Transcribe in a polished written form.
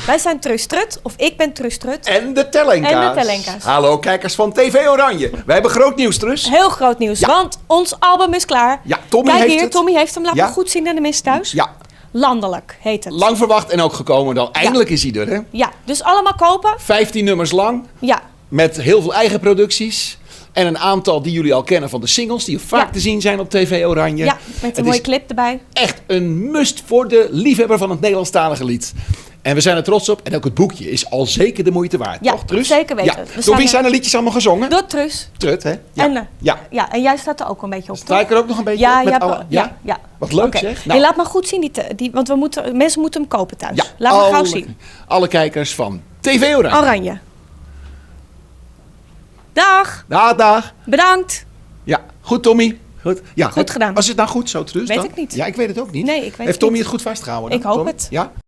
Wij zijn Trus Trut, of ik ben Trus Trut. En de Terlenka's. Hallo kijkers van TV Oranje. Wij hebben groot nieuws, Trus. Heel groot nieuws, want ons album is klaar. Ja, Tommy Kijk heeft hier, het. Tommy heeft hem. Laat me goed zien aan de mensen thuis. Ja, Landelijk heet het. lang verwacht en ook gekomen dan. Eindelijk is hij er, hè? Ja, dus allemaal kopen. 15 nummers lang, Ja, met heel veel eigen producties. En een aantal die jullie al kennen van de singles, die vaak te zien zijn op TV Oranje. ja met een mooie clip erbij. Echt een must voor de liefhebber van het Nederlandstalige lied. En we zijn er trots op. En ook het boekje is al zeker de moeite waard, Ja, toch, Trus? zeker weten. Ja. We Door wie staan zijn de liedjes allemaal gezongen? Door Trus. Trut, hè? Ja. En, ja. Ja, en jij staat er ook een beetje op. Sta ik er ook nog een beetje Ja, op? Met ja, alle... ja. Wat leuk, Oké. zeg. Hey, laat maar goed zien, want mensen moeten hem kopen thuis. Ja, Laat maar gauw zien. Alle kijkers van TV Oranje. Oranje. Dag. Dag. Bedankt. Ja, goed Tommy. Goed, ja, Goed gedaan. Was het nou goed zo, Trus? Weet dan? ik niet. Ja, ik weet het ook niet. Nee, ik weet Heeft het Tommy niet. het goed vastgehouden? Dan, Ik hoop Tommy? het. Ja?